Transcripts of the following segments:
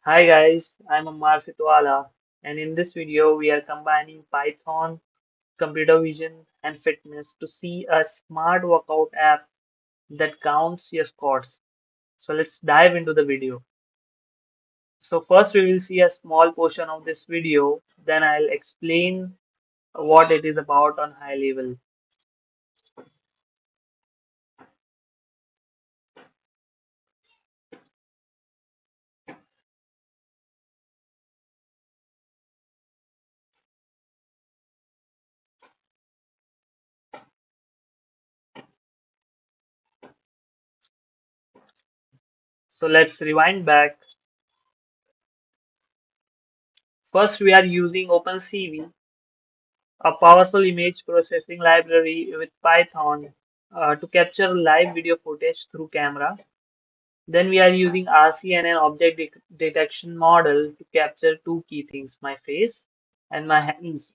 Hi guys, I'm Ammar Fitwala, and in this video we are combining Python, computer vision, and fitness to see a smart workout app that counts your squats. So let's dive into the video. So first we will see a small portion of this video, then I'll explain what it is about on high level. So let's rewind back. First we are using OpenCV, a powerful image processing library with Python to capture live video footage through camera. Then we are using RCNN object detection model to capture two key things, my face and my hands.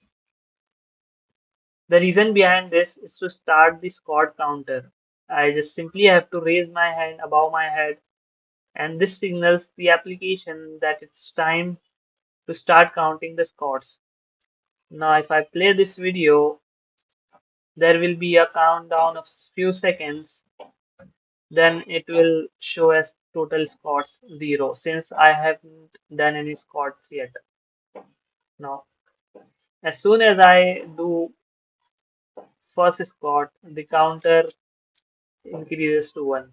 The reason behind this is to start the squat counter. I just simply have to raise my hand above my head, and this signals the application that it's time to start counting the squats. Now, if I play this video, there will be a countdown of few seconds, then it will show as total squats 0 since I haven't done any squats yet. Now, as soon as I do first squat, the counter increases to 1.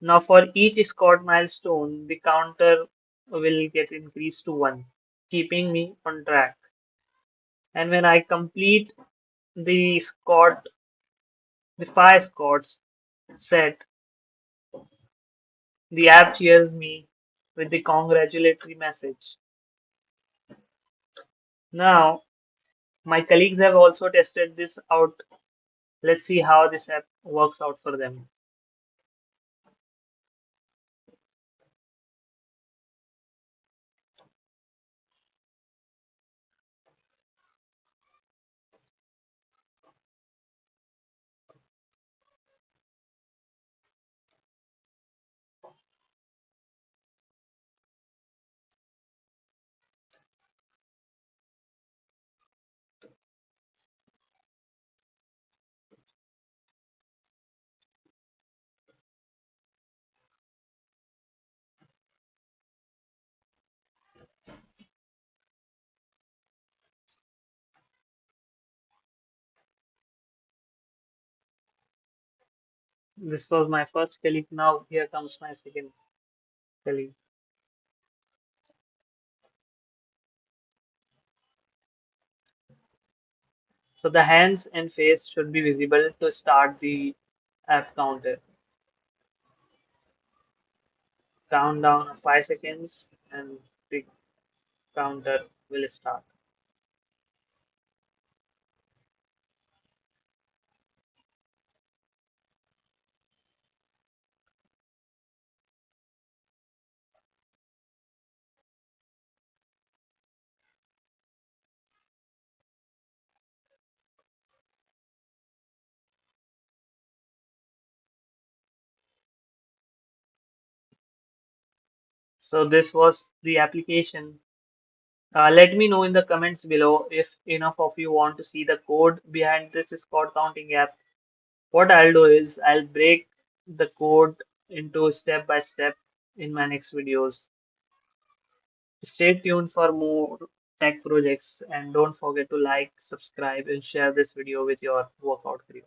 Now, for each squat milestone, the counter will get increased to 1, keeping me on track. And when I complete the squat, the 5 squats set, the app cheers me with the congratulatory message. Now, my colleagues have also tested this out. Let's see how this app works out for them. This was my first colleague. Now here comes my second colleague. So the hands and face should be visible to start the app counter. Countdown of 5 seconds and the counter will start. So this was the application. Let me know in the comments below if enough of you want to see the code behind this squad counting app. What I'll do is I'll break the code into step by step in my next videos. Stay tuned for more tech projects and don't forget to like, subscribe, and share this video with your workout group.